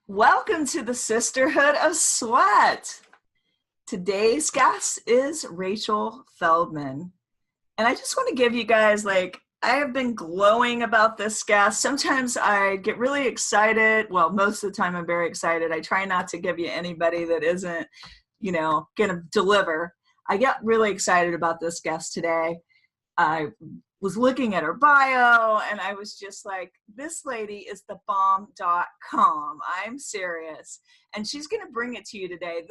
Welcome to the Sisterhood of Sweat. Today's guest is Rachel Feldman. And I just want to give you guys, I have been glowing about this guest. Sometimes I get really excited. Well, most of the time I'm very excited. I try not to give you anybody that isn't, going to deliver. I get really excited about this guest today. I was looking at her bio and I was just like, this lady is the bomb.com. I'm serious. And she's going to bring it to you today.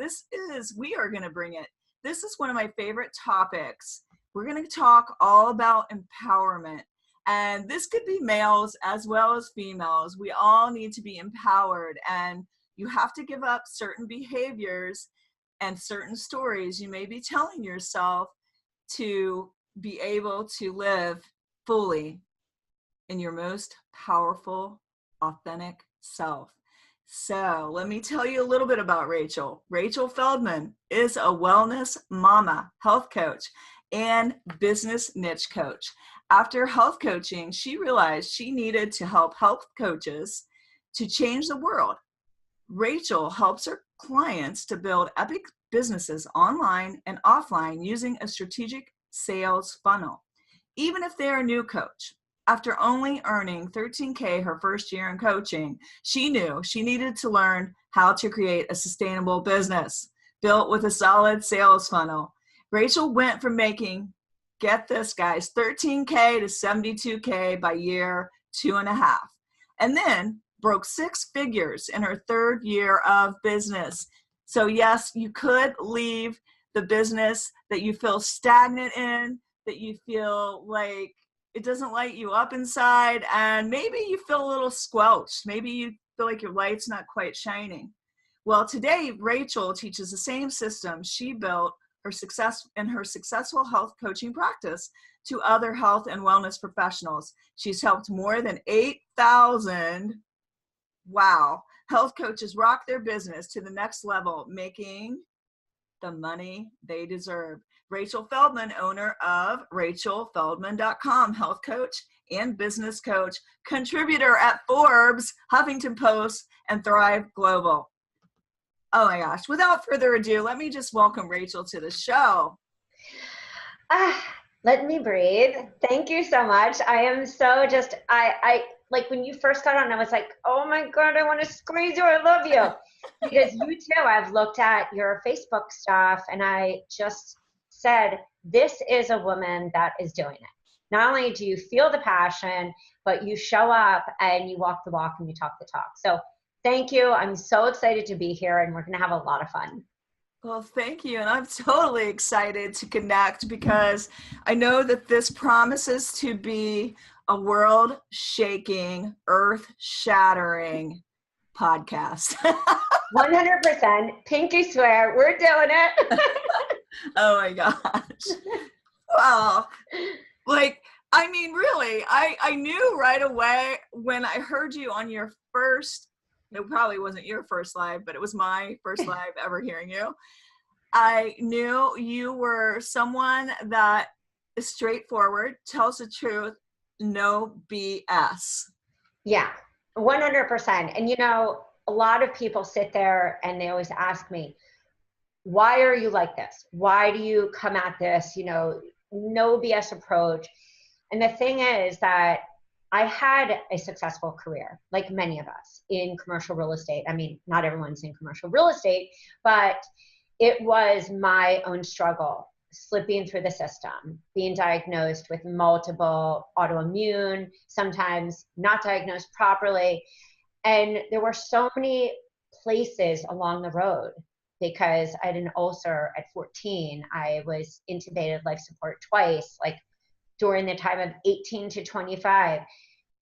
We are going to bring it. This is one of my favorite topics. We're going to talk all about empowerment. And this could be males as well as females. We all need to be empowered. And you have to give up certain behaviors and certain stories you may be telling yourself to be able to live fully in your most powerful, authentic self. So let me tell you a little bit about Rachel. Rachel Feldman is a wellness mama, health coach, and business niche coach. After health coaching, she realized she needed to help health coaches to change the world. Rachel helps her clients to build epic businesses online and offline using a strategic sales funnel, even if they're a new coach. After only earning $13,000 her first year in coaching, she knew she needed to learn how to create a sustainable business built with a solid sales funnel. Rachel went from making, get this guys, $13,000 to $72,000 by year 2.5, and then broke 6 figures in her 3rd year of business. So yes, you could leave the business that you feel stagnant in, that you feel like it doesn't light you up inside, and maybe you feel a little squelched. Maybe you feel like your light's not quite shining. Well, today, Rachel teaches the same system she built her successful health coaching practice to other health and wellness professionals. She's helped more than 8,000, health coaches rock their business to the next level, making the money they deserve. Rachel Feldman, owner of RachelFeldman.com, health coach and business coach, contributor at Forbes, Huffington Post, and Thrive Global. Oh my gosh, without further ado, let me just welcome Rachel to the show. Let me breathe. Thank you so much. I am so just, I like when you first got on, I was like, oh my God, I want to squeeze you. I love you. Because you too, I've looked at your Facebook stuff and I just said, this is a woman that is doing it. Not only do you feel the passion, but you show up and you walk the walk and you talk the talk. So thank you. I'm so excited to be here and we're going to have a lot of fun. Well, thank you. And I'm totally excited to connect because I know that this promises to be a world-shaking, earth-shattering podcast. 100%. Pinky swear. We're doing it. Oh my gosh. Well, really, I knew right away when I heard you on your first, it probably wasn't your first live, but it was my first live ever hearing you. I knew you were someone that is straightforward, tells the truth, no BS. Yeah, 100%. And a lot of people sit there and they always ask me, why are you like this? Why do you come at this, no BS approach? And the thing is that I had a successful career, like many of us, in commercial real estate. I mean, not everyone's in commercial real estate, but it was my own struggle, slipping through the system, being diagnosed with multiple autoimmune, sometimes not diagnosed properly. And there were so many places along the road because I had an ulcer at 14. I was intubated life support twice, like during the time of 18 to 25.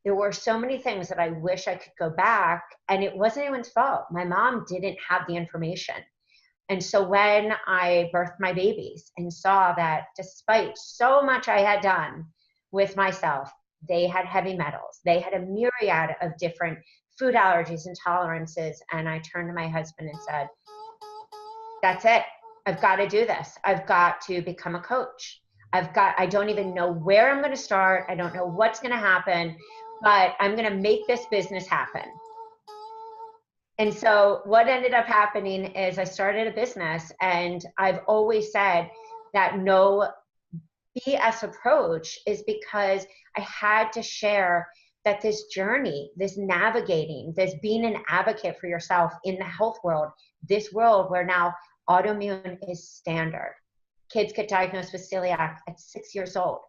There were so many things that I wish I could go back, and it wasn't anyone's fault. My mom didn't have the information. And so when I birthed my babies and saw that despite so much I had done with myself, they had heavy metals, they had a myriad of different food allergies, intolerances, and I turned to my husband and said, that's it. I've got to do this. I've got to become a coach. I don't even know where I'm going to start. I don't know what's going to happen, but I'm going to make this business happen. And so what ended up happening is I started a business, and I've always said that no BS approach is because I had to share that this journey, this navigating, this being an advocate for yourself in the health world, this world where now autoimmune is standard. Kids get diagnosed with celiac at 6 years old.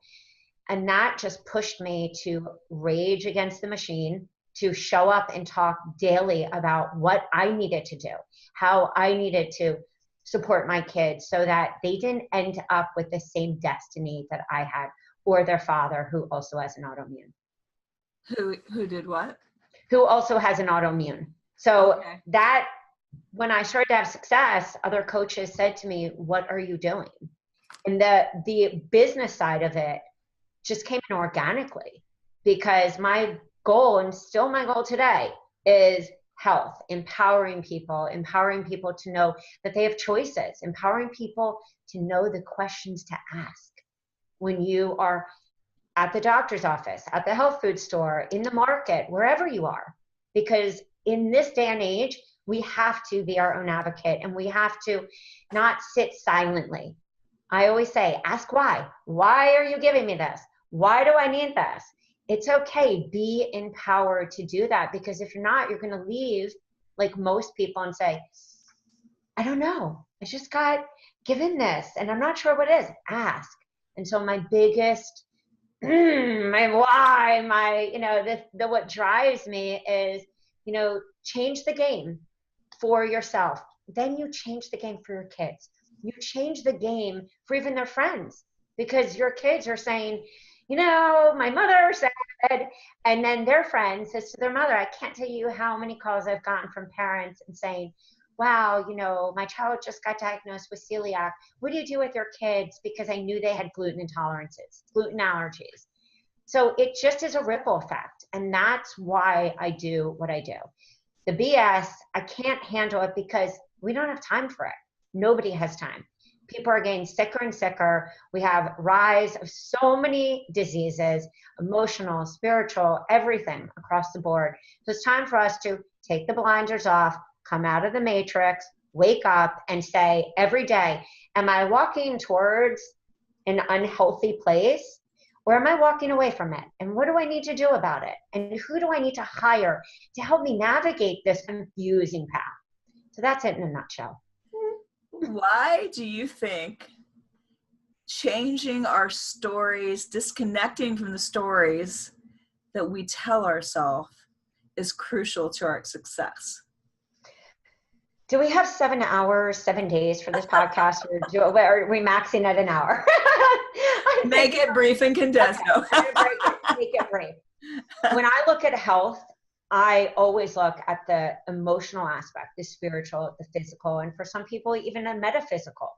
And that just pushed me to rage against the machine, to show up and talk daily about what I needed to do, how I needed to support my kids so that they didn't end up with the same destiny that I had, or their father, who also has an autoimmune. Who did what? Who also has an autoimmune. So Okay. that, when I started to have success, other coaches said to me, what are you doing? And the business side of it just came in organically, because my goal, and still my goal today, is health, empowering people to know that they have choices, empowering people to know the questions to ask when you are at the doctor's office, at the health food store, in the market, wherever you are. Because in this day and age, we have to be our own advocate, and we have to not sit silently. I always say, ask why. Why are you giving me this? Why do I need this? It's okay. Be empowered to do that, because if you're not, you're going to leave like most people and say, I don't know. I just got given this and I'm not sure what it is. Ask. And so my biggest, my why, my, the what drives me is, change the game for yourself. Then you change the game for your kids. You change the game for even their friends, because your kids are saying, my mother said, and then their friend says to their mother, I can't tell you how many calls I've gotten from parents and saying, wow, my child just got diagnosed with celiac. What do you do with your kids? Because I knew they had gluten intolerances, gluten allergies. So it just is a ripple effect. And that's why I do what I do. The BS, I can't handle it because we don't have time for it. Nobody has time. People are getting sicker and sicker. We have rise of so many diseases, emotional, spiritual, everything across the board. So it's time for us to take the blinders off, come out of the matrix, wake up and say every day, am I walking towards an unhealthy place, or am I walking away from it? And what do I need to do about it? And who do I need to hire to help me navigate this confusing path? So that's it in a nutshell. Why do you think changing our stories, disconnecting from the stories that we tell ourselves, is crucial to our success? Do we have 7 hours, 7 days for this podcast, or are we maxing at an hour? Make it brief and condensed. Okay. Make it brief. When I look at health, I always look at the emotional aspect, the spiritual, the physical, and for some people, even the metaphysical.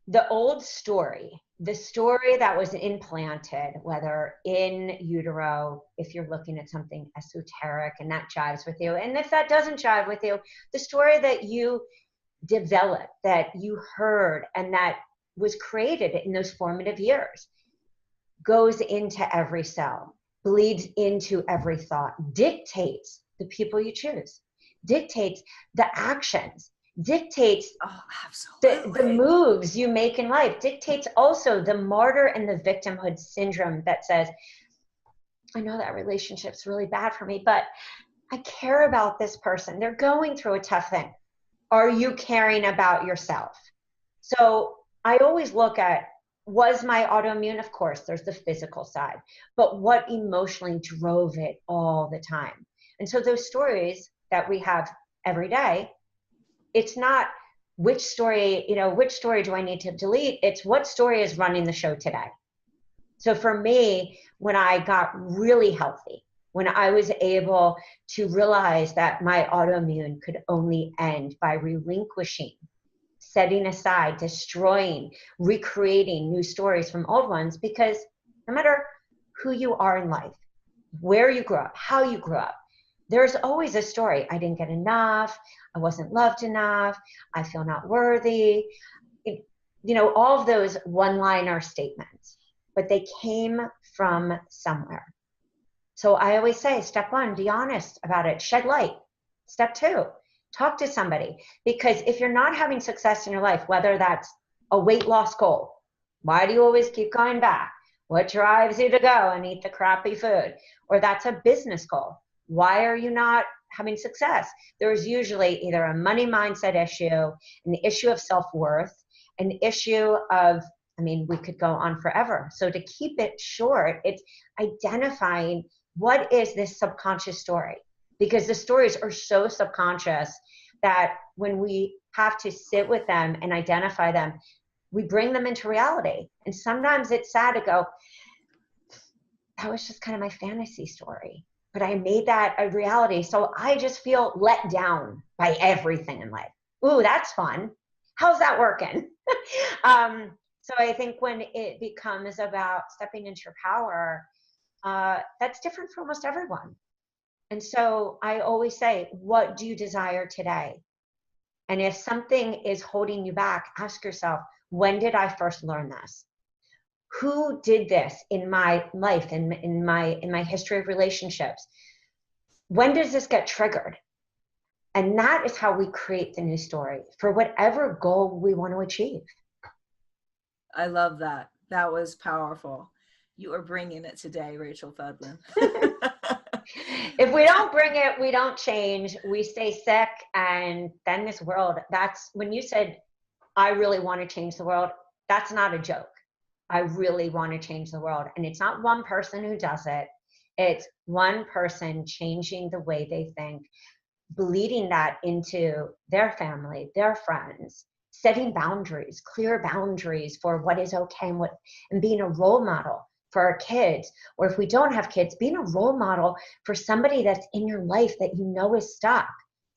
The old story, the story that was implanted, whether in utero, if you're looking at something esoteric and that jives with you, and if that doesn't jive with you, the story that you developed, that you heard, and that was created in those formative years, goes into every cell, bleeds into every thought, dictates the people you choose, dictates the actions, dictates the moves you make in life, dictates also the martyr and the victimhood syndrome that says, I know that relationship's really bad for me, but I care about this person. They're going through a tough thing. Are you caring about yourself? So I always look at, was my autoimmune? Of course, there's the physical side, but what emotionally drove it all the time? And so those stories that we have every day, it's not which story do I need to delete? It's what story is running the show today. So for me, when I got really healthy, when I was able to realize that my autoimmune could only end by relinquishing, setting aside, destroying, recreating new stories from old ones, because no matter who you are in life, where you grew up, how you grew up, there's always a story. I didn't get enough. I wasn't loved enough. I feel not worthy. All of those one-liner statements, but they came from somewhere. So I always say, step one, be honest about it, shed light. Step two, talk to somebody. Because if you're not having success in your life, whether that's a weight loss goal, why do you always keep going back? What drives you to go and eat the crappy food? Or that's a business goal. Why are you not having success? There's usually either a money mindset issue, an issue of self-worth, an issue of, I mean, we could go on forever. So to keep it short, it's identifying what is this subconscious story? Because the stories are so subconscious that when we have to sit with them and identify them, we bring them into reality. And sometimes it's sad to go, that was just kind of my fantasy story, but I made that a reality. So I just feel let down by everything in life. Ooh, that's fun. How's that working? So I think when it becomes about stepping into your power, that's different for almost everyone. And so I always say, what do you desire today? And if something is holding you back, ask yourself, when did I first learn this? Who did this in my life, in my history of relationships? When does this get triggered? And that is how we create the new story for whatever goal we want to achieve. I love that. That was powerful. You are bringing it today, Rachel Feldman. If we don't bring it, we don't change. We stay sick. And then this world, that's when you said, I really want to change the world. That's not a joke. I really want to change the world. And it's not one person who does it. It's one person changing the way they think, bleeding that into their family, their friends, setting boundaries, clear boundaries for what is okay and being a role model for our kids. Or if we don't have kids, being a role model for somebody that's in your life that you know is stuck.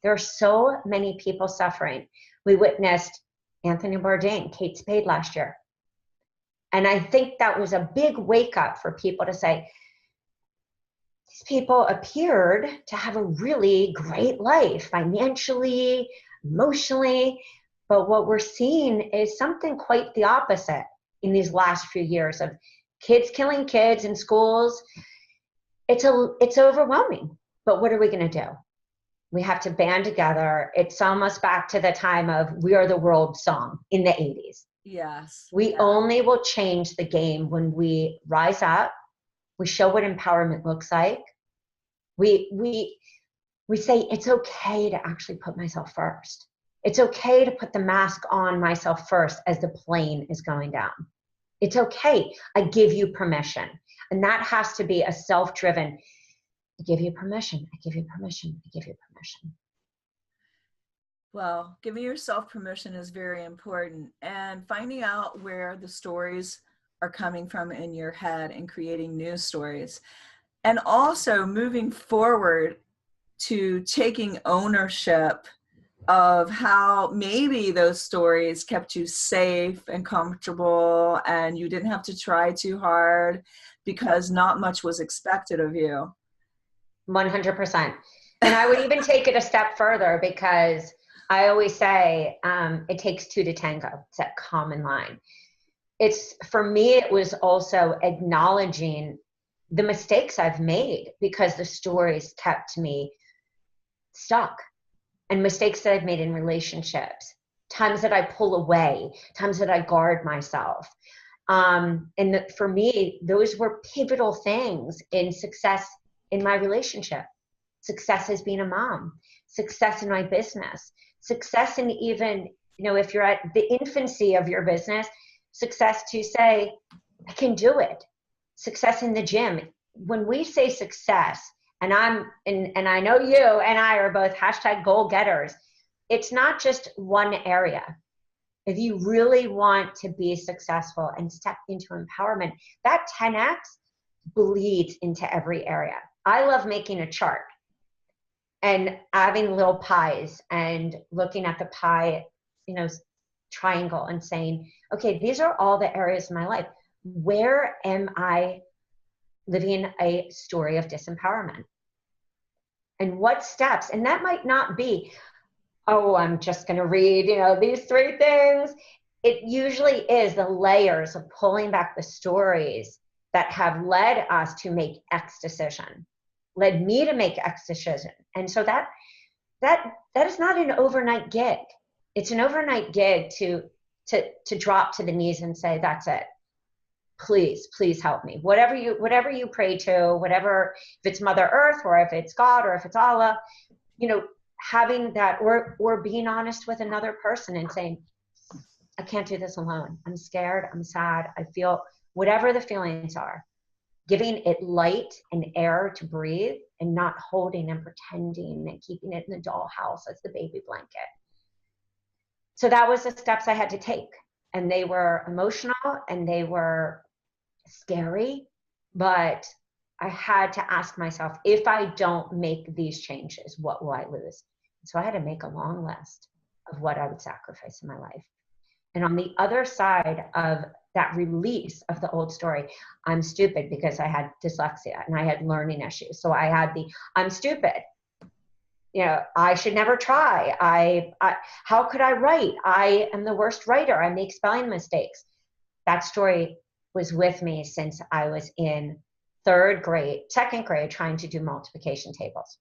There are so many people suffering. We witnessed Anthony Bourdain, Kate Spade last year. And I think that was a big wake up for people to say, these people appeared to have a really great life, financially, emotionally. But what we're seeing is something quite the opposite in these last few years of kids killing kids in schools. It's overwhelming. But what are we going to do? We have to band together. It's almost back to the time of We Are the World song in the 80s. Yes. We only will change the game when we rise up. We show what empowerment looks like. We say it's okay to actually put myself first. It's okay to put the mask on myself first as the plane is going down. It's okay. I give you permission. And that has to be a self-driven, I give you permission. I give you permission. I give you permission. Well, giving yourself permission is very important, and finding out where the stories are coming from in your head and creating new stories. And also moving forward to taking ownership of how maybe those stories kept you safe and comfortable and you didn't have to try too hard because not much was expected of you. 100%. And I would even take it a step further because I always say it takes two to tango. It's that common line. For me, it was also acknowledging the mistakes I've made because the stories kept me stuck, and mistakes that I've made in relationships, times that I pull away, times that I guard myself. For me, those were pivotal things in success in my relationship, success as being a mom, success in my business, success in even, if you're at the infancy of your business, success to say, I can do it. Success in the gym. When we say success, and I know you and I are both #goal getters, it's not just one area. If you really want to be successful and step into empowerment, that 10X bleeds into every area. I love making a chart and having little pies and looking at the pie, triangle and saying, okay, these are all the areas of my life. Where am I living a story of disempowerment? And what steps? And that might not be, oh, I'm just going to read, these 3 things. It usually is the layers of pulling back the stories that have led us to make X decision, led me to make X decision. And so that that is not an overnight gig. It's an overnight gig to drop to the knees and say, that's it. Please help me. Whatever you pray to, whatever, if it's Mother Earth or if it's God or if it's Allah, having that, or being honest with another person and saying, I can't do this alone. I'm scared. I'm sad. I feel whatever the feelings are, giving it light and air to breathe and not holding and pretending and keeping it in the dollhouse as the baby blanket. So that was the steps I had to take. And they were emotional and they were scary, but I had to ask myself, if I don't make these changes, what will I lose? So I had to make a long list of what I would sacrifice in my life. And on the other side of that release of the old story, I'm stupid because I had dyslexia and I had learning issues. So I had I'm stupid. I should never try. How could I write? I am the worst writer. I make spelling mistakes. That story was with me since I was in second grade, trying to do multiplication tables.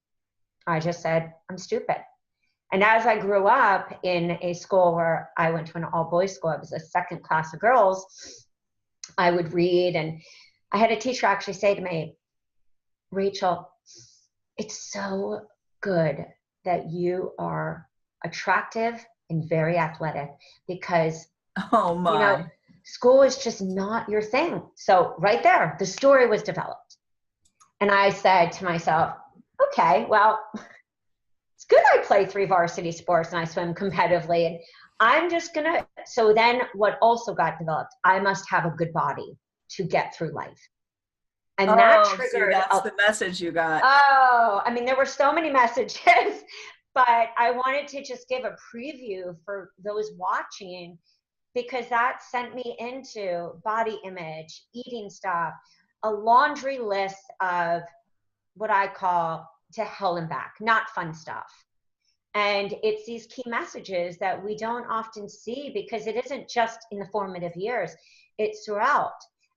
I just said, I'm stupid. And as I grew up in a school where I went to an all-boys school, it was a second class of girls, I would read. And I had a teacher actually say to me, Rachel, it's so good that you are attractive and very athletic, because Oh my. school is just not your thing. So right there, the story was developed. And I said to myself, okay, well, it's good I play 3 varsity sports and I swim competitively. And I'm just so then what also got developed, I must have a good body to get through life. And that triggered. That's the message you got. Oh, I mean, there were so many messages, but I wanted to just give a preview for those watching, because that sent me into body image, eating stuff, a laundry list of what I call to hell and back, not fun stuff. And it's these key messages that we don't often see, because it isn't just in the formative years, it's throughout.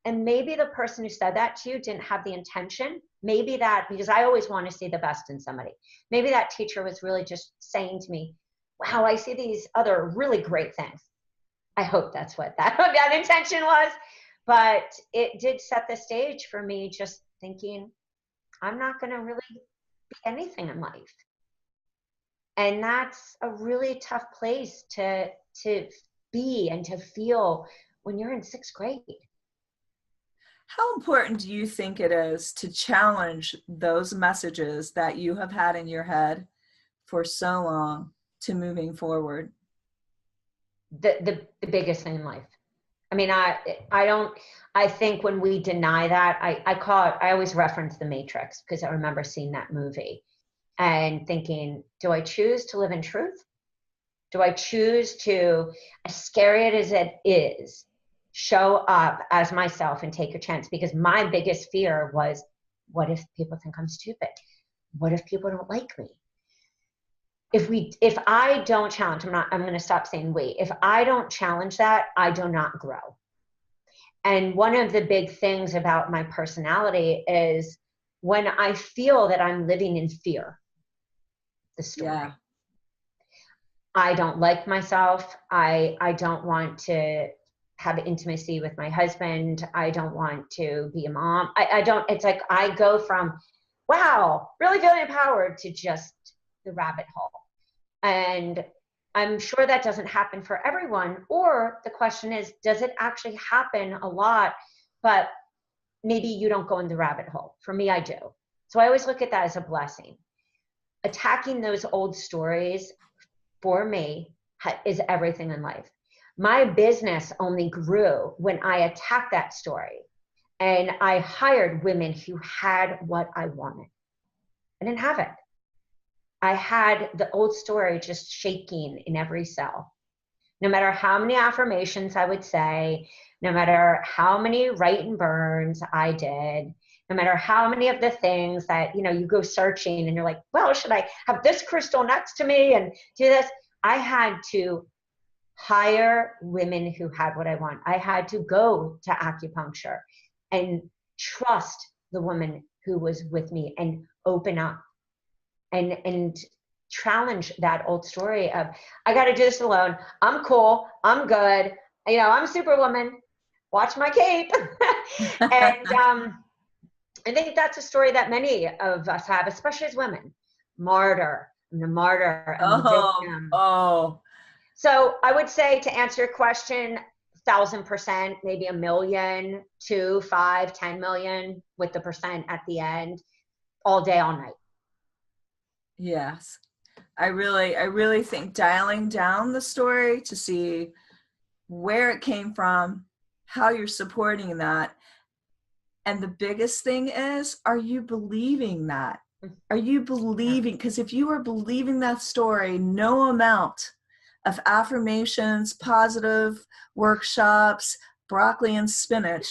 And maybe the person who said that to you didn't have the intention. Maybe that, because I always want to see the best in somebody. Maybe that teacher was really just saying to me, wow, I see these other really great things. I hope that's what that intention was. But it did set the stage for me just thinking, I'm not going to really be anything in life. And that's a really tough place to be and to feel when you're in 6th grade. How important do you think it is to challenge those messages that you have had in your head for so long to moving forward? The biggest thing in life. I mean, I think when we deny that, I always reference The Matrix, because I remember seeing that movie and thinking, do I choose to live in truth? Do I choose to, as scary as it is, show up as myself and take a chance? Because my biggest fear was, what if people think I'm stupid? What if people don't like me? If I don't challenge, I'm going to stop saying wait. If I don't challenge that, I do not grow. And one of the big things about my personality is when I feel that I'm living in fear, the story. Yeah. I don't like myself. I don't want to have intimacy with my husband. I don't want to be a mom. I don't, it's like I go from, wow, really feeling empowered, to just the rabbit hole. And I'm sure that doesn't happen for everyone. Or the question is, does it actually happen a lot, but maybe you don't go in the rabbit hole? For me, I do. So I always look at that as a blessing. Attacking those old stories for me is everything in life. My business only grew when I attacked that story and I hired women who had what I wanted. I didn't have it. I had the old story just shaking in every cell. No matter how many affirmations I would say, no matter how many write and burns I did, no matter how many of the things that, you go searching and you're like, well, should I have this crystal next to me and do this? I had to hire women who had what I want. I had to go to acupuncture and trust the woman who was with me and open up and challenge that old story of, I got to do this alone. I'm cool. I'm good. You know, I'm Superwoman. Watch my cape. And I think that's a story that many of us have, especially as women. Martyr. I'm the martyr. I'm the victim. Oh. So I would say, to answer your question, 1,000%, maybe 1 million, 2, 5, 10 million with the percent at the end, all day, all night. Yes. I really think dialing down the story to see where it came from, how you're supporting that. And the biggest thing is, are you believing that? Are you believing? Because if you are believing that story, no amount of affirmations, positive workshops, broccoli and spinach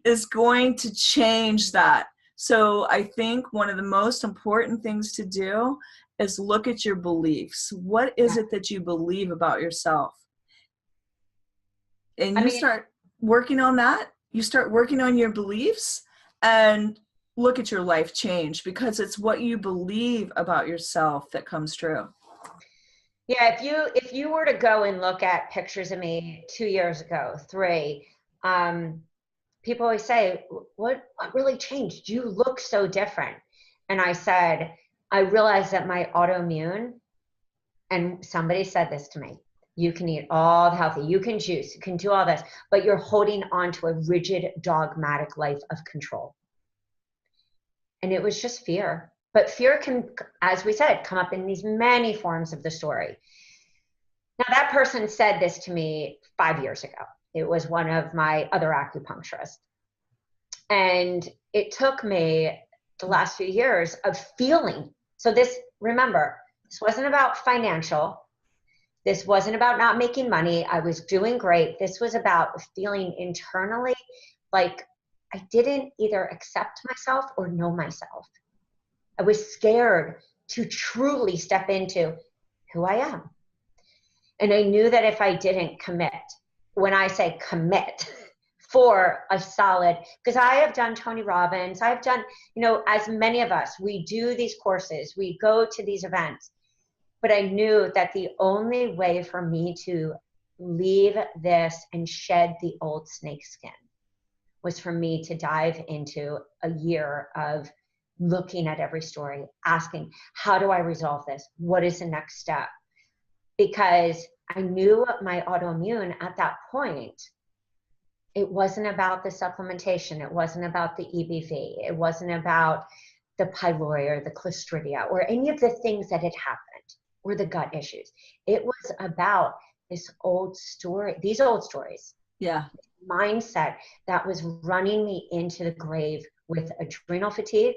is going to change that. So I think one of the most important things to do is look at your beliefs. What is it that you believe about yourself? And you start working on that. You start working on your beliefs and look at your life change, because it's what you believe about yourself that comes true. Yeah, if you were to go and look at pictures of me 2 years ago, 3, people always say, what really changed? You look so different. And I said, I realized that my autoimmune, and somebody said this to me, you can eat all the healthy, you can juice, you can do all this, but you're holding on to a rigid, dogmatic life of control. And it was just fear. But fear can, as we said, come up in these many forms of the story. Now, that person said this to me 5 years ago. It was one of my other acupuncturists. And it took me the last few years of feeling. So this, remember, this wasn't about financial. This wasn't about not making money. I was doing great. This was about feeling internally like I didn't either accept myself or know myself. I was scared to truly step into who I am. And I knew that if I didn't commit, when I say commit for a solid, because I have done Tony Robbins, I've done, you know, as many of us, we do these courses, we go to these events, but I knew that the only way for me to leave this and shed the old snake skin was for me to dive into a year of looking at every story, asking, how do I resolve this? What is the next step? Because I knew my autoimmune at that point, it wasn't about the supplementation. It wasn't about the EBV. It wasn't about the pylori or the Clostridia or any of the things that had happened or the gut issues. It was about this old story, these old stories. Yeah. Mindset that was running me into the grave with adrenal fatigue,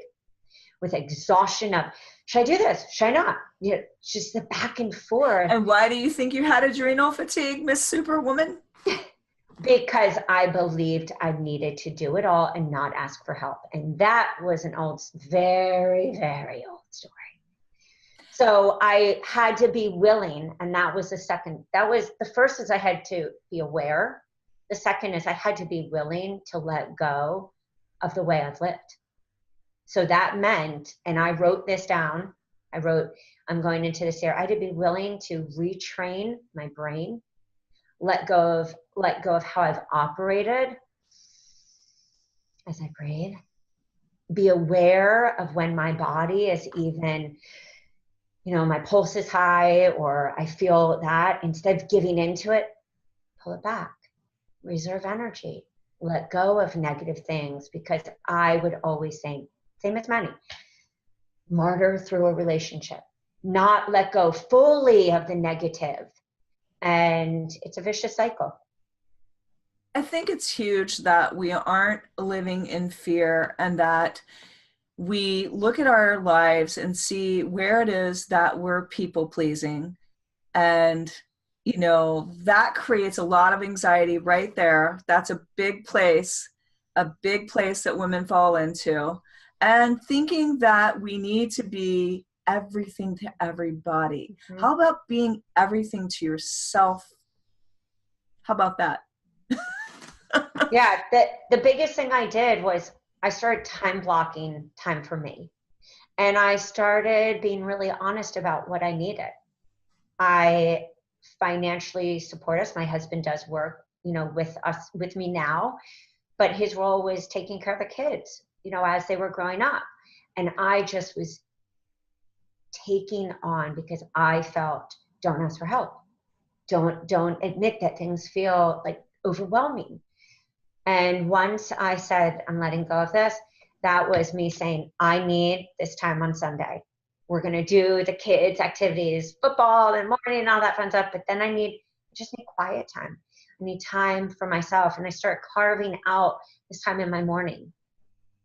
with exhaustion of, should I do this? Should I not? You know, just the back and forth. And why do you think you had adrenal fatigue, Miss Superwoman? Because I believed I needed to do it all and not ask for help. And that was an old, very, very old story. So I had to be willing. And that was the second. That was the first, is I had to be aware. The second is I had to be willing to let go of the way I've lived. So that meant, and I wrote this down, I wrote, I'm going into this year, I had to be willing to retrain my brain, let go of how I've operated as I breathe, be aware of when my body is even, you know, my pulse is high or I feel that, instead of giving into it, pull it back, reserve energy, let go of negative things, because I would always say, same as money, martyr through a relationship, not let go fully of the negative. And it's a vicious cycle. I think it's huge that we aren't living in fear, and that we look at our lives and see where it is that we're people pleasing. And, you know, that creates a lot of anxiety right there. That's a big place that women fall into. And thinking that we need to be everything to everybody. Mm-hmm. How about being everything to yourself? How about that? Yeah, the biggest thing I did was I started time blocking time for me. And I started being really honest about what I needed. I financially support us. My husband does work, with me now, but his role was taking care of the kids, as they were growing up. And I just was taking on because I felt, don't ask for help. Don't admit that things feel like overwhelming. And once I said, I'm letting go of this, that was me saying, I need this time on Sunday. We're going to do the kids' activities, football and morning and all that fun stuff. But then I just need quiet time. I need time for myself. And I started carving out this time in my morning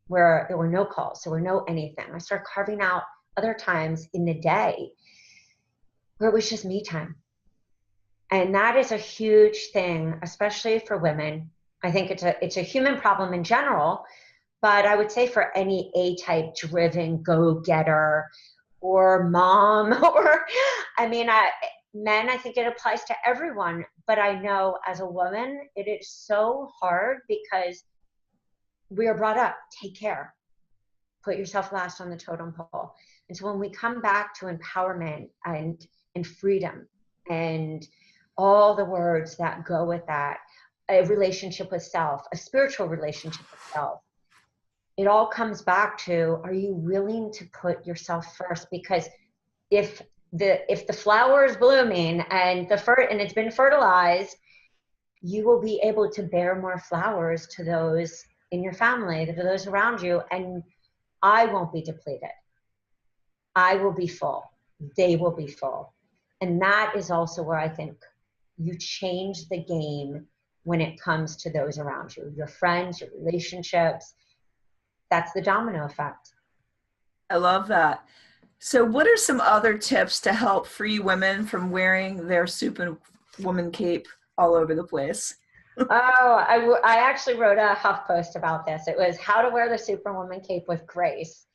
where there were no calls, there were no anything. I started carving out other times in the day where it was just me time. And that is a huge thing, especially for women. I think it's a human problem in general, but I would say for any A-type driven go-getter or mom, or men, I think it applies to everyone. But I know as a woman, it is so hard because we are brought up, take care, put yourself last on the totem pole. And so when we come back to empowerment and freedom and all the words that go with that, a relationship with self, a spiritual relationship with self, it all comes back to, are you willing to put yourself first? Because if the flower is blooming and it's been fertilized, you will be able to bear more flowers to those in your family, to those around you, and I won't be depleted. I will be full. They will be full. And that is also where I think you change the game when it comes to those around you, your friends, your relationships. That's the domino effect. I love that. So what are some other tips to help free women from wearing their superwoman cape all over the place? I actually wrote a Huff post about this. It was how to wear the superwoman cape with grace.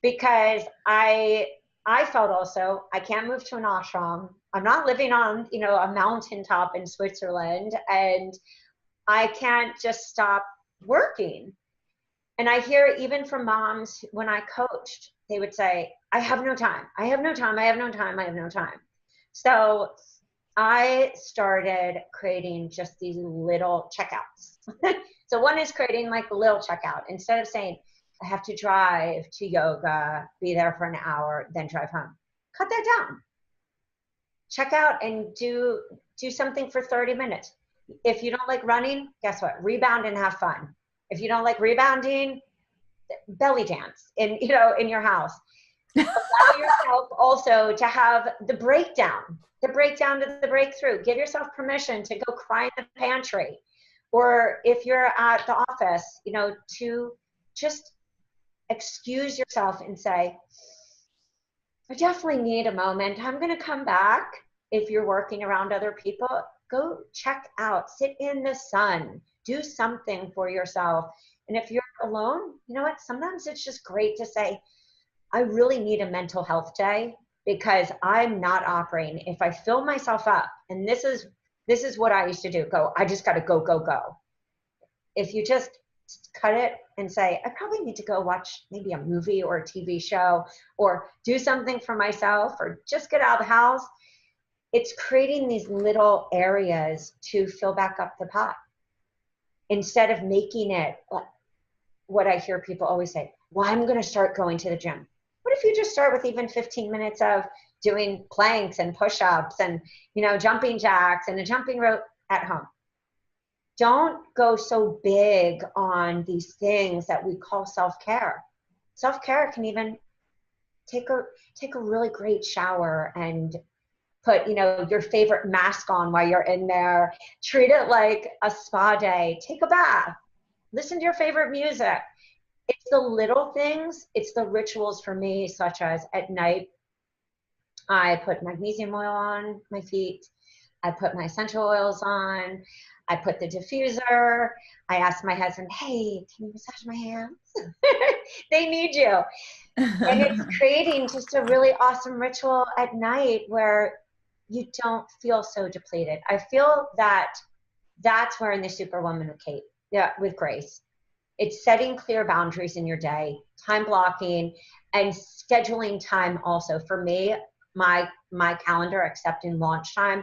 Because I felt also, I can't move to an ashram. I'm not living on, a mountaintop in Switzerland, and I can't just stop working. And I hear even from moms when I coached, they would say, I have no time. I have no time. I have no time. I have no time. So I started creating just these little checkouts. So one is creating like a little checkout. Instead of saying, I have to drive to yoga, be there for an hour, then drive home. Cut that down. Check out and do something for 30 minutes. If you don't like running, guess what? Rebound and have fun. If you don't like rebounding, belly dance in your house. Allow yourself also to have the breakdown to the breakthrough. Give yourself permission to go cry in the pantry. Or if you're at the office, to just excuse yourself and say, I definitely need a moment. I'm going to come back. If you're working around other people, go check out, sit in the sun, do something for yourself. And if you're alone, you know what? Sometimes it's just great to say, I really need a mental health day because I'm not operating. If I fill myself up, and this is what I used to do, I just got to go, go, go. If you just cut it and say, I probably need to go watch maybe a movie or a TV show or do something for myself or just get out of the house. It's creating these little areas to fill back up the pot instead of making it what I hear people always say, well, I'm going to start going to the gym. What if you just start with even 15 minutes of doing planks and push-ups and, jumping jacks and a jumping rope at home? Don't go so big on these things that we call self-care. Self-care can even take a really great shower and put, your favorite mask on while you're in there. Treat it like a spa day. Take a bath. Listen to your favorite music. It's the little things. It's the rituals for me, such as at night, I put magnesium oil on my feet. I put my essential oils on. I put the diffuser. I asked my husband, hey, can you massage my hands? They need you. And it's creating just a really awesome ritual at night where you don't feel so depleted. I feel that that's wearing the superwoman cape, with grace. It's setting clear boundaries in your day, time blocking, And scheduling time also. For me, my calendar, except in launch time,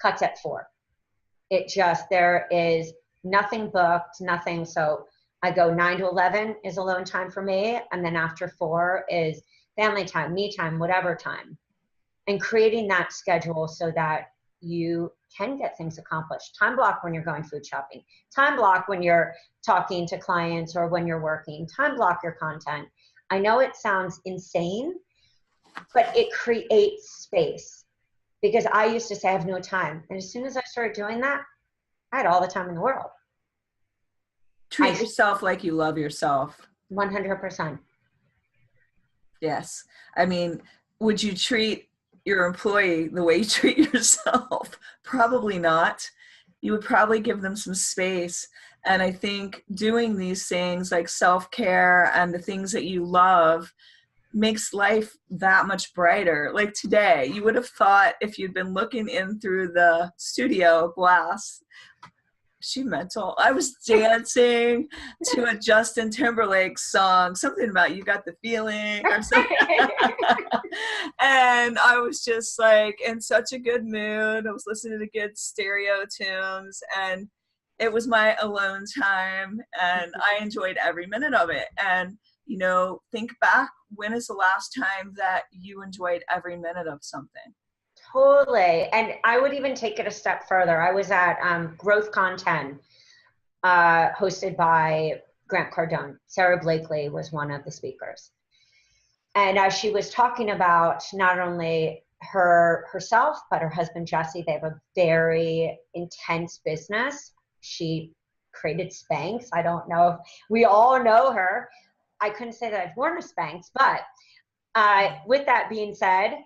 cuts at 4. There is nothing booked, nothing. So I go 9 to 11 is alone time for me. And then after 4 is family time, me time, whatever time. And creating that schedule so that you can get things accomplished. Time block when you're going food shopping. Time block when you're talking to clients or when you're working. Time block your content. I know it sounds insane, but it creates space. Because I used to say I have no time. And as soon as I started doing that, I had all the time in the world. Treat yourself like you love yourself. 100%. Yes. I mean, would you treat your employee the way you treat yourself? Probably not. You would probably give them some space. And I think doing these things like self-care and the things that you love makes life that much brighter. Like today, you would have thought if you'd been looking in through the studio glass, she mental. I was dancing to a Justin Timberlake song, something about You Got the Feeling or something. And I was just like in such a good mood. I was listening to good stereo tunes, and it was my alone time, and I enjoyed every minute of it. And, you know, think back, when is the last time that you enjoyed every minute of something? Totally. And I would even take it a step further. I was at Growth Content, hosted by Grant Cardone. Sarah Blakely was one of the speakers. And as she was talking about not only herself, but her husband, Jesse, they have a very intense business. She created Spanx. I don't know if we all know her. I couldn't say that I've worn a Spanx, but with that being said,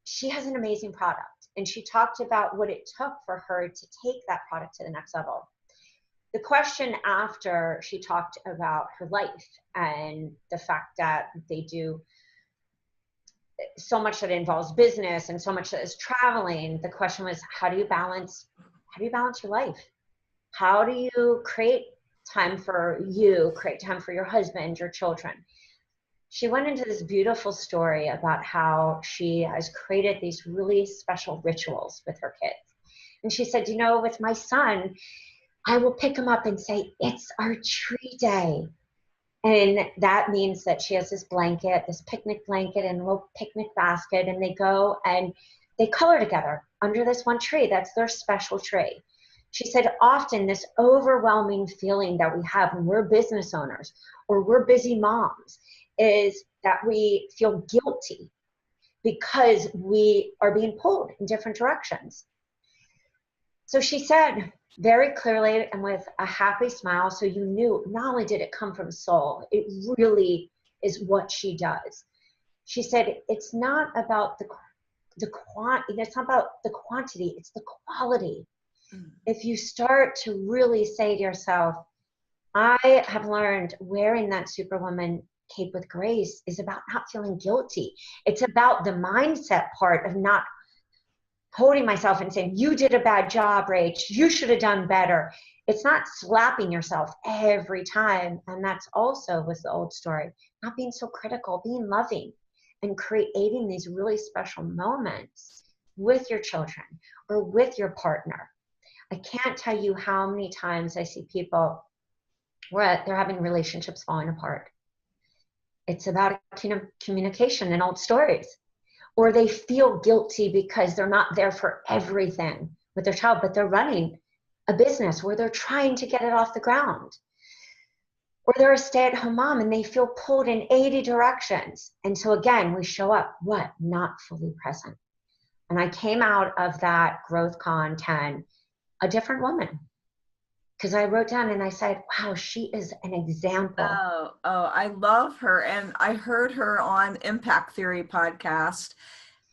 she has an amazing product. And she talked about what it took for her to take that product to the next level. The question after she talked about her life and the fact that they do so much that involves business and so much that is traveling, the question was, how do you balance your life? How do you create time for you, create time for your husband, your children? She went into this beautiful story about how she has created these really special rituals with her kids. And she said, you know, with my son, I will pick him up and say, it's our tree day. And that means that she has this blanket, this picnic blanket and a little picnic basket, and they go and they color together under this one tree. That's their special tree. She said often this overwhelming feeling that we have when we're business owners or we're busy moms is that we feel guilty because we are being pulled in different directions. So she said very clearly and with a happy smile, so you knew not only did it come from soul, it really is what she does. She said, it's not about it's not about the quantity, it's the quality. If you start to really say to yourself, I have learned wearing that Superwoman cape with grace is about not feeling guilty. It's about the mindset part of not holding myself and saying, you did a bad job, Rach, you should have done better. It's not slapping yourself every time. And that's also was the old story, not being so critical, being loving and creating these really special moments with your children or with your partner. I can't tell you how many times I see people where they're having relationships falling apart. It's about communication and old stories. Or they feel guilty because they're not there for everything with their child, but they're running a business where they're trying to get it off the ground. Or they're a stay-at-home mom and they feel pulled in 80 directions. And so again, we show up, what? Not fully present. And I came out of that growth content a different woman. Because I wrote down and I said, wow, she is an example. Oh, I love her. And I heard her on Impact Theory podcast.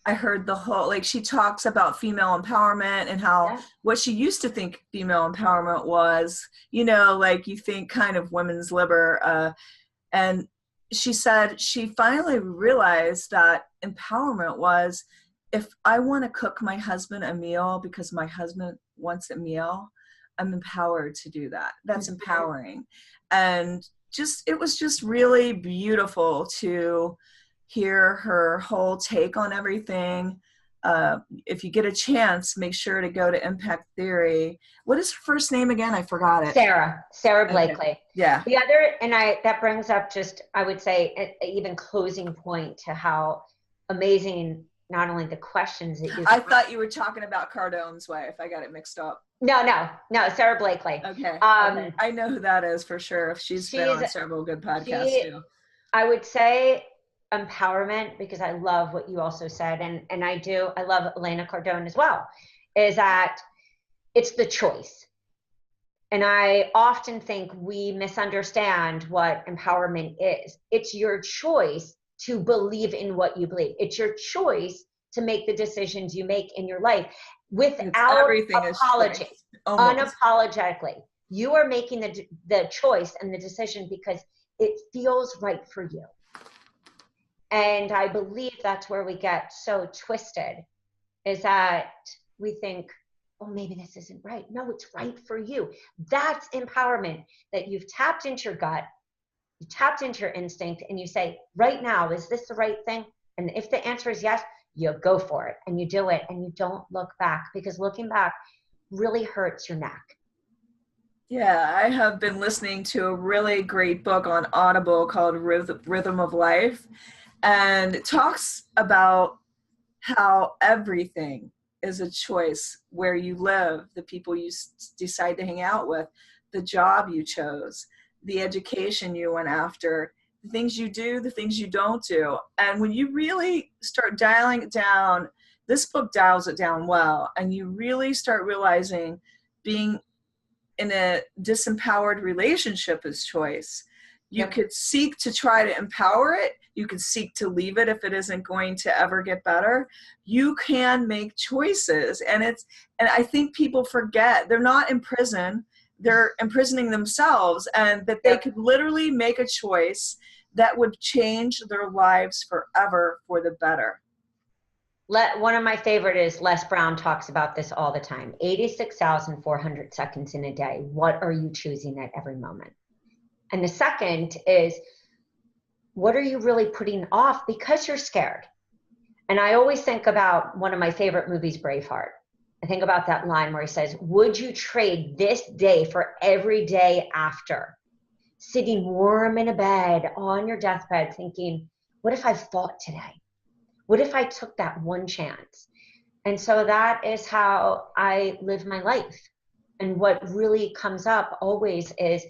I heard the whole, like, she talks about female empowerment and how what she used to think female empowerment was, you know, like you think kind of women's liber. And she said she finally realized that empowerment was, if I want to cook my husband a meal because my husband wants a meal, I'm empowered to do that. That's empowering. And it was just really beautiful to hear her whole take on everything. If you get a chance, make sure to go to Impact Theory. What is her first name again? I forgot it. Sarah Okay. Blakely. Yeah. The other, and that brings up just, I would say, an even closing point to how amazing not only the questions that you. I thought you were talking about Cardone's wife. I got it mixed up. No, Sarah Blakely. Okay. I know who that is for sure. She's been on several good podcasts too. I would say empowerment, because I love what you also said, and I love Elena Cardone as well, is that it's the choice. And I often think we misunderstand what empowerment is. It's your choice to believe in what you believe. It's your choice to make the decisions you make in your life without apology, unapologetically. You are making the choice and the decision because it feels right for you. And I believe that's where we get so twisted, is that we think, oh, maybe this isn't right. No, it's right for you. That's empowerment, that you've tapped into your gut, you tapped into your instinct, and you say, right now, is this the right thing? And if the answer is yes, you go for it and you do it, and you don't look back, because looking back really hurts your neck. Yeah, I have been listening to a really great book on Audible called Rhythm of Life, and it talks about how everything is a choice. Where you live, the people you decide to hang out with, the job you chose, the education you went after, the things you do, the things you don't do. And when you really start dialing it down, this book dials it down well, and you really start realizing being in a disempowered relationship is choice. You could seek to try to empower it. You could seek to leave it if it isn't going to ever get better. You can make choices. And I think people forget they're not in prison. They're imprisoning themselves, and that they could literally make a choice that would change their lives forever for the better. One of my favorite is Les Brown talks about this all the time. 86,400 seconds in a day. What are you choosing at every moment? And the second is, what are you really putting off because you're scared? And I always think about one of my favorite movies, Braveheart. I think about that line where he says, would you trade this day for every day after? Sitting warm in a bed on your deathbed thinking, what if I fought today? What if I took that one chance? And so that is how I live my life. And what really comes up always is,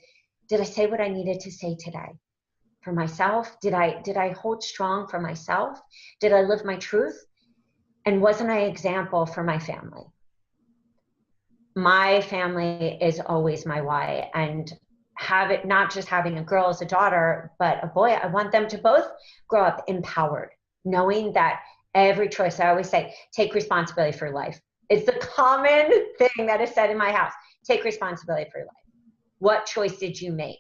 did I say what I needed to say today for myself? Did I hold strong for myself? Did I live my truth? And wasn't I an example for my family? My family is always my why. And not just having a girl as a daughter, but a boy, I want them to both grow up empowered, knowing that every choice, I always say, take responsibility for your life. It's the common thing that is said in my house. Take responsibility for your life. What choice did you make?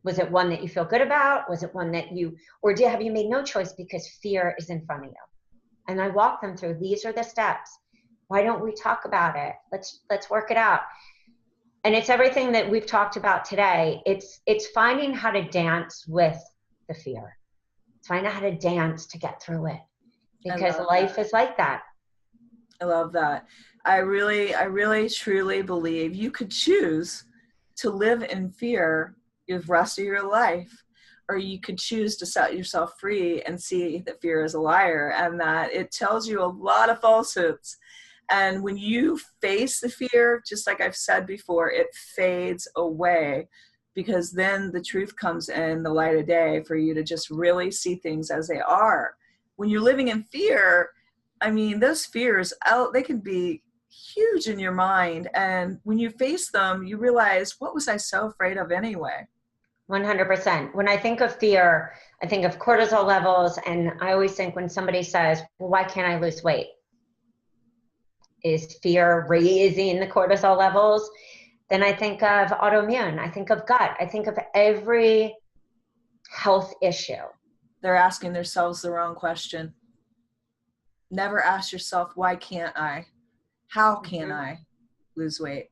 Was it one that you feel good about? Was it one that have you made no choice because fear is in front of you? And I walk them through, these are the steps. Why don't we talk about it? Let's work it out. And it's everything that we've talked about today. It's finding how to dance with the fear. It's finding out how to dance to get through it. Because life is like that. I love that. I really truly believe you could choose to live in fear the rest of your life, or you could choose to set yourself free and see that fear is a liar, and that it tells you a lot of falsehoods. And when you face the fear, just like I've said before, it fades away, because then the truth comes in the light of day for you to just really see things as they are. When you're living in fear, I mean, those fears, they can be huge in your mind. And when you face them, you realize, what was I so afraid of anyway? 100%. When I think of fear, I think of cortisol levels. And I always think when somebody says, well, why can't I lose weight? Is fear raising the cortisol levels? Then I think of autoimmune. I think of gut. I think of every health issue. They're asking themselves the wrong question. Never ask yourself, why can't I? How can I lose weight?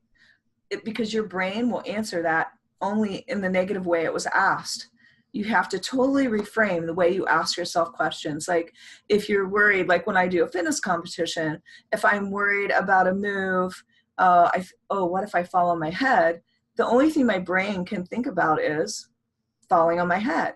Because your brain will answer that only in the negative way it was asked. you have to totally reframe the way you ask yourself questions. Like if you're worried, like when I do a fitness competition, if I'm worried about a move, what if I fall on my head? The only thing my brain can think about is falling on my head.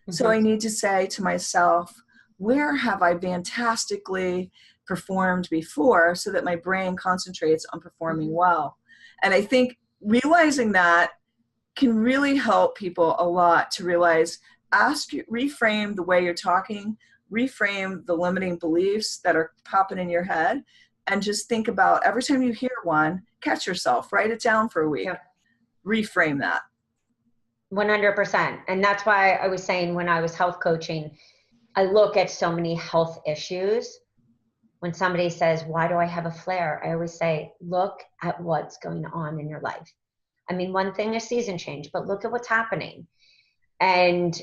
So I need to say to myself, where have I fantastically performed before, so that my brain concentrates on performing well. And I think realizing that can really help people a lot to realize, reframe the way you're talking, reframe the limiting beliefs that are popping in your head, and just think about every time you hear one, catch yourself, write it down for a week, reframe that. 100%. And that's why I was saying when I was health coaching, I look at so many health issues. When somebody says, why do I have a flare? I always say, look at what's going on in your life. I mean, one thing is season change, but look at what's happening and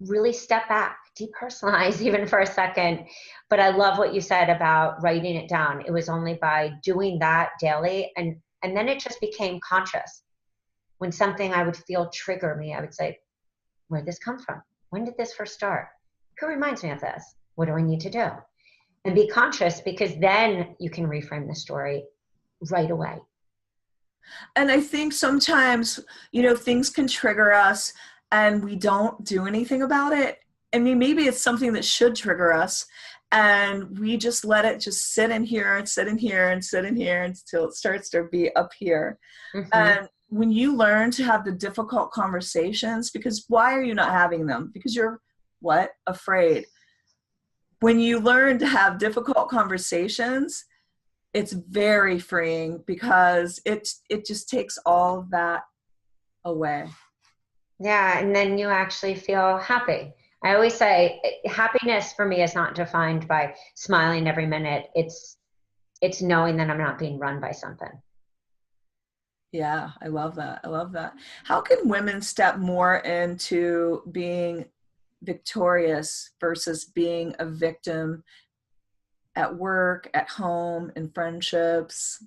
really step back, depersonalize even for a second. But I love what you said about writing it down. It was only by doing that daily. And then it just became conscious. When something I would feel trigger me, I would say, where'd this come from? When did this first start? Who reminds me of this? What do I need to do? And be conscious, because then you can reframe the story right away. And I think sometimes, things can trigger us and we don't do anything about it. I mean, maybe it's something that should trigger us and we just let it just sit in here and sit in here and sit in here until it starts to be up here. And when you learn to have the difficult conversations, because why are you not having them? Because you're afraid. When you learn to have difficult conversations, it's very freeing, because it just takes all of that away. Yeah, and then you actually feel happy. I always say happiness for me is not defined by smiling every minute. It's knowing that I'm not being run by something. Yeah, I love that. I love that. How can women step more into being victorious versus being a victim at work, at home, in friendships?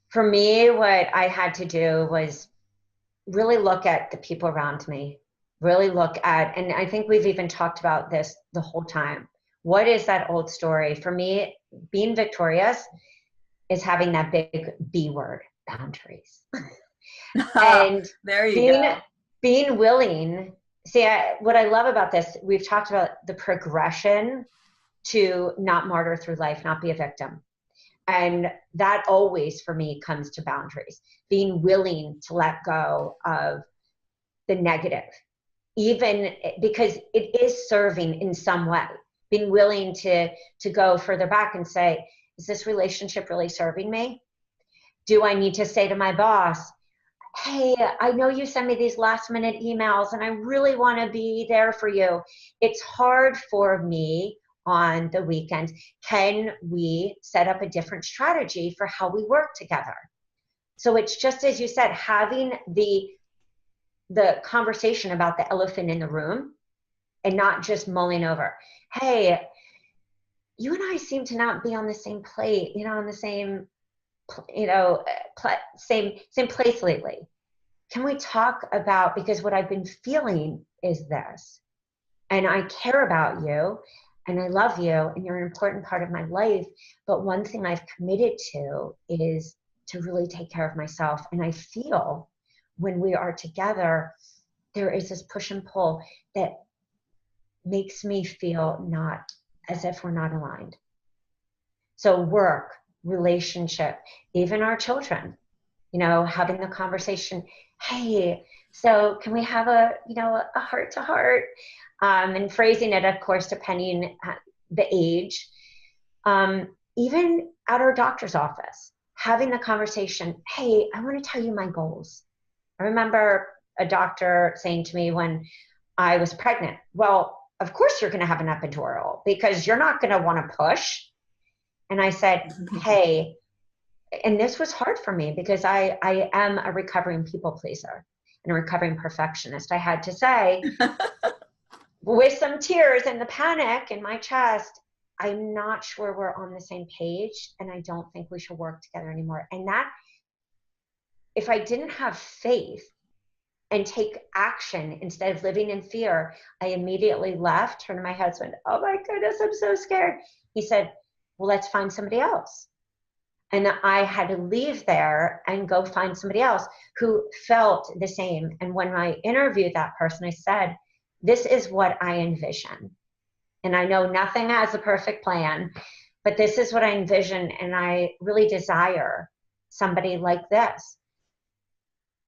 For me, what I had to do was really look at the people around me, really look at, and I think we've even talked about this the whole time. What is that old story? For me, being victorious is having that big B word, boundaries. And there you go. Being willing. See, what I love about this, we've talked about the progression to not martyr through life, not be a victim. And that always, for me, comes to boundaries. Being willing to let go of the negative, even because it is serving in some way. Being willing to go further back and say, is this relationship really serving me? Do I need to say to my boss, hey, I know you send me these last minute emails and I really want to be there for you. It's hard for me on the weekends. Can we set up a different strategy for how we work together? So it's just, as you said, having the conversation about the elephant in the room and not just mulling over, hey, you and I seem to not be on the same plate, on the same, same place lately. Can we talk about, because what I've been feeling is this, and I care about you and I love you and you're an important part of my life. But one thing I've committed to is to really take care of myself. And I feel when we are together, there is this push and pull that makes me feel not as if we're not aligned. So work, relationship, even our children, having the conversation, hey, so can we have a heart to heart, and phrasing it, of course, depending on the age, even at our doctor's office, having the conversation, hey, I want to tell you my goals. I remember a doctor saying to me when I was pregnant, well, of course you're going to have an epidural because you're not going to want to push. And I said, hey, and this was hard for me because I am a recovering people pleaser and a recovering perfectionist. I had to say, with some tears and the panic in my chest, I'm not sure we're on the same page and I don't think we should work together anymore. And that, if I didn't have faith and take action instead of living in fear, I immediately left, turned to my husband, oh my goodness, I'm so scared. He said, well, let's find somebody else. And I had to leave there and go find somebody else who felt the same. And when I interviewed that person, I said, this is what I envision. And I know nothing has a perfect plan, but this is what I envision. And I really desire somebody like this.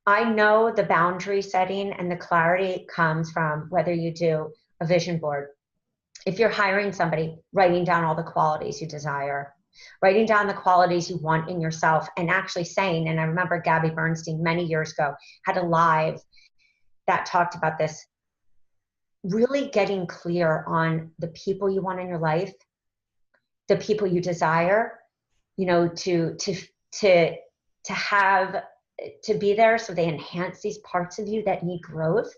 I know the boundary setting and the clarity comes from whether you do a vision board. If you're hiring somebody, writing down all the qualities you desire, writing down the qualities you want in yourself, and actually saying, and I remember Gabby Bernstein many years ago had a live that talked about this, really getting clear on the people you want in your life, the people you desire, you know, to have, to be there so they enhance these parts of you that need growth,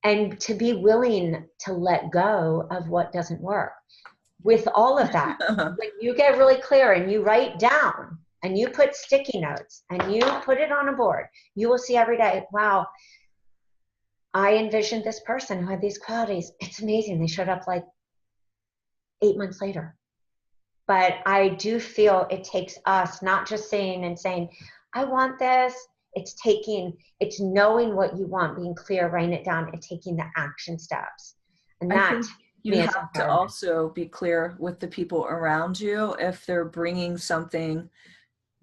and to be willing to let go of what doesn't work. With all of that, when you get really clear and you write down and you put sticky notes and you put it on a board, you will see every day, wow, I envisioned this person who had these qualities. It's amazing. They showed up like 8 months later. But I do feel it takes us not just saying, I want this. It's knowing what you want, being clear, writing it down, and taking the action steps. And that, you have to also be clear with the people around you if they're bringing something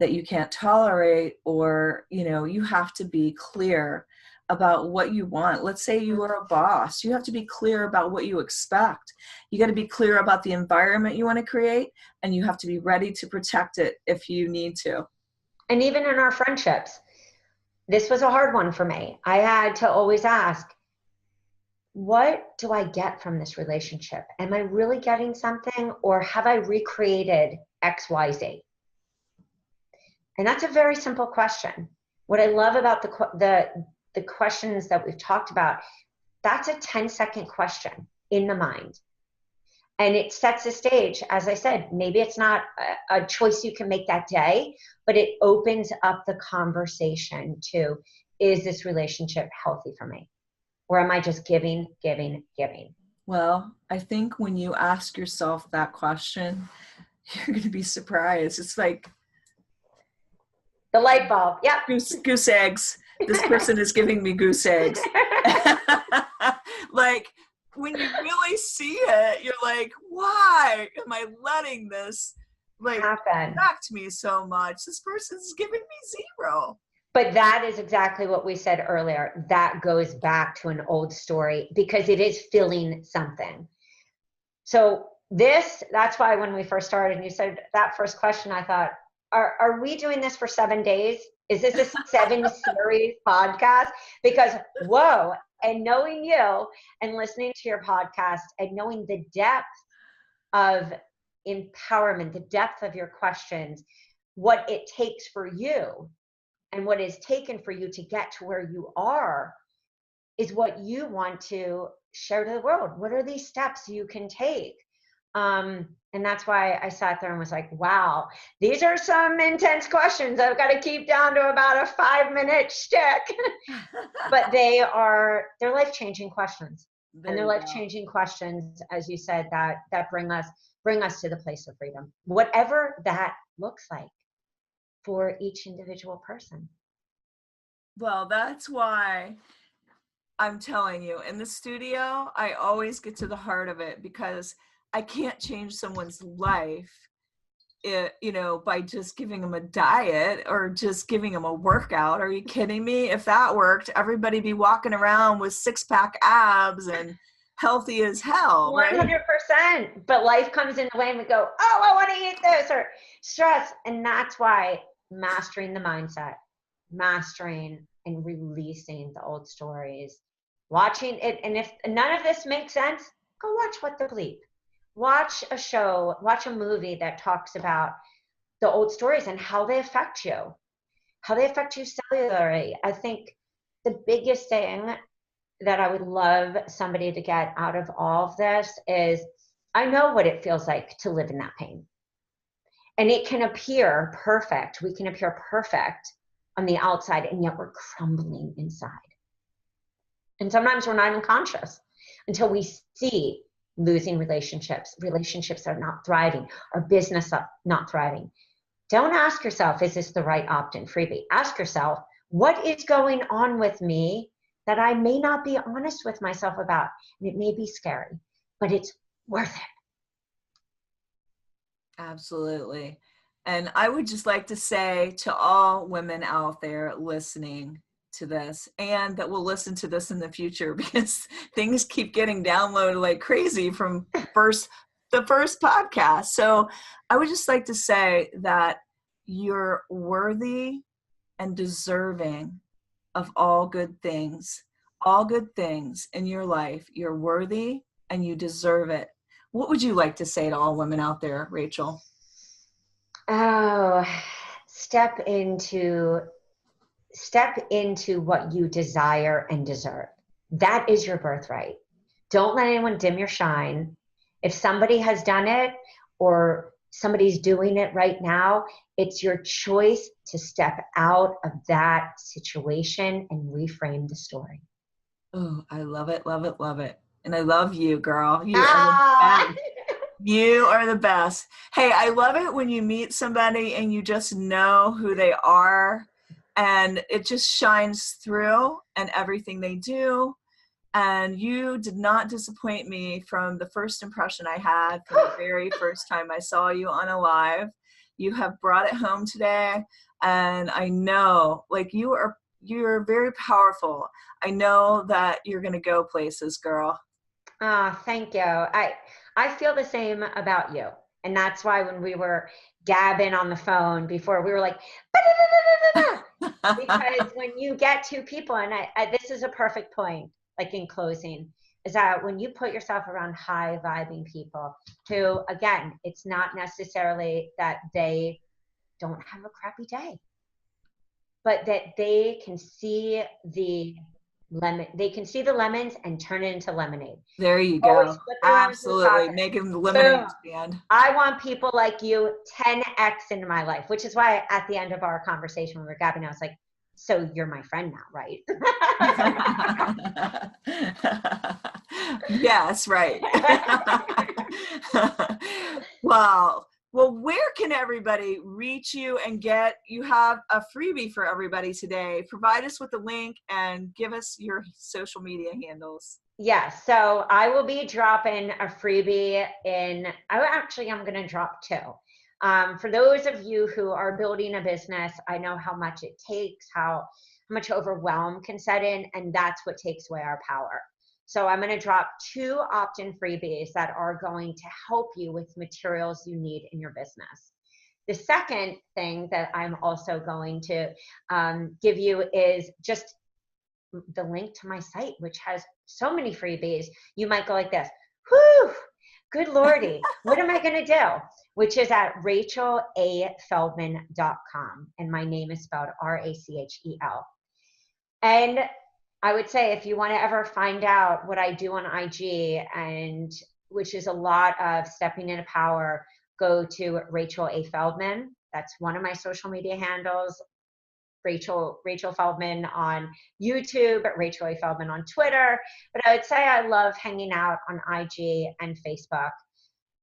that you can't tolerate, or, you know, you have to be clear about what you want. Let's say you are a boss. You have to be clear about what you expect. You got to be clear about the environment you want to create, and you have to be ready to protect it if you need to. And even in our friendships, this was a hard one for me. I had to always ask, what do I get from this relationship? Am I really getting something, or have I recreated XYZ? And that's a very simple question. What I love about the questions that we've talked about, that's a 10-second question in the mind. And it sets the stage. As I said, maybe it's not a choice you can make that day, but it opens up the conversation to, is this relationship healthy for me? Or am I just giving? Well, I think when you ask yourself that question, you're going to be surprised. It's like the light bulb. Yep. Goose eggs. This person is giving me goose eggs. Like, when you really see it, you're like, why am I letting this like affect me so much? This person's giving me 0. But that is exactly what we said earlier. That goes back to an old story because it is filling something. So that's why when we first started and you said that first question, I thought, are we doing this for 7 days? Is this a 7-series podcast? Because, whoa, and knowing you and listening to your podcast and knowing the depth of empowerment, the depth of your questions, what it takes for you and what is taken for you to get to where you are is what you want to share to the world. What are these steps you can take? And that's why I sat there and was like, wow, these are some intense questions. I've got to keep down to about a 5-minute shtick. But they're life-changing questions. And they're life-changing questions, as you said, that bring us to the place of freedom. Whatever that looks like for each individual person. Well, that's why I'm telling you, in the studio, I always get to the heart of it, because I can't change someone's life, by just giving them a diet or just giving them a workout. Are you kidding me? If that worked, everybody be walking around with 6-pack abs and healthy as hell. 100%. But life comes in the way and we go, oh, I want to eat this, or stress. And that's why mastering the mindset, mastering and releasing the old stories, watching it. And if none of this makes sense, go watch What the Bleep. Watch a show, watch a movie that talks about the old stories and how they affect you cellularly. I think the biggest thing that I would love somebody to get out of all of this is, I know what it feels like to live in that pain. And it can appear perfect. We can appear perfect on the outside, and yet we're crumbling inside. And sometimes we're not even conscious until we see losing relationships that are not thriving, our business not thriving. Don't ask yourself, is this the right opt-in freebie? Ask yourself, what is going on with me that I may not be honest with myself about? And it may be scary, but it's worth it. Absolutely. And I would just like to say to all women out there listening to this, and that will listen to this in the future, because things keep getting downloaded like crazy from the first podcast. So I would just like to say that you're worthy and deserving of all good things in your life. You're worthy and you deserve it. What would you like to say to all women out there, Rachel? Oh, step into what you desire and deserve. That is your birthright. Don't let anyone dim your shine. If somebody has done it or somebody's doing it right now, it's your choice to step out of that situation and reframe the story. Oh, I love it, love it, love it. And I love you, girl. You are the best. You are the best. Hey, I love it when you meet somebody and you just know who they are, and it just shines through and everything they do. And you did not disappoint me from the first impression I had from the very first time I saw you on a live. You have brought it home today. And I know, like, you're very powerful. I know that you're going to go places, girl. Oh, thank you. I feel the same about you. And that's why when we were gabbing on the phone before, we were like, because when you get two people, and this is a perfect point, like in closing, is that when you put yourself around high vibing people who, again, it's not necessarily that they don't have a crappy day, but that they can see the lemons and turn it into lemonade. There you go. Absolutely. Making the lemonade stand. I want people like you 10x into my life, which is why at the end of our conversation when we were gabbing, I was like, so you're my friend now, right? Yes, right. Wow. Well, where can everybody reach you and you have a freebie for everybody today. Provide us with the link and give us your social media handles. Yes. So I will be dropping a freebie I'm going to drop two. For those of you who are building a business, I know how much it takes, how much overwhelm can set in, and that's what takes away our power. So I'm going to drop two opt-in freebies that are going to help you with materials you need in your business. The second thing that I'm also going to give you is just the link to my site, which has so many freebies. You might go like this, whew, good Lordy, what am I going to do? Which is at rachelafeldman.com. And my name is spelled Rachel. And I would say if you want to ever find out what I do on IG, and which is a lot of stepping into power, go to Rachel A. Feldman. That's one of my social media handles. Rachel Feldman on YouTube, Rachel A. Feldman on Twitter. But I would say I love hanging out on IG and Facebook.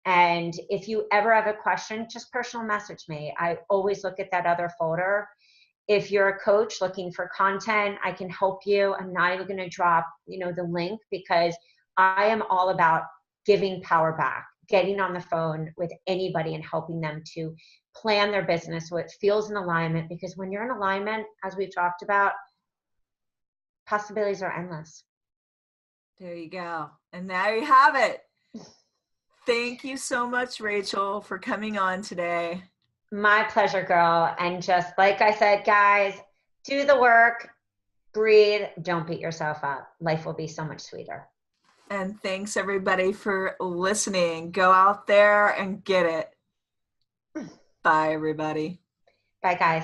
And if you ever have a question, just personal message me. I always look at that other folder. If you're a coach looking for content, I can help you. I'm not even going to drop, the link, because I am all about giving power back, getting on the phone with anybody and helping them to plan their business so it feels in alignment. Because when you're in alignment, as we've talked about, possibilities are endless. There you go. And there you have it. Thank you so much, Rachel, for coming on today. My pleasure, girl. And just like I said, guys, do the work, breathe, don't beat yourself up. Life will be so much sweeter. And thanks, everybody, for listening. Go out there and get it. Bye, everybody. Bye, guys.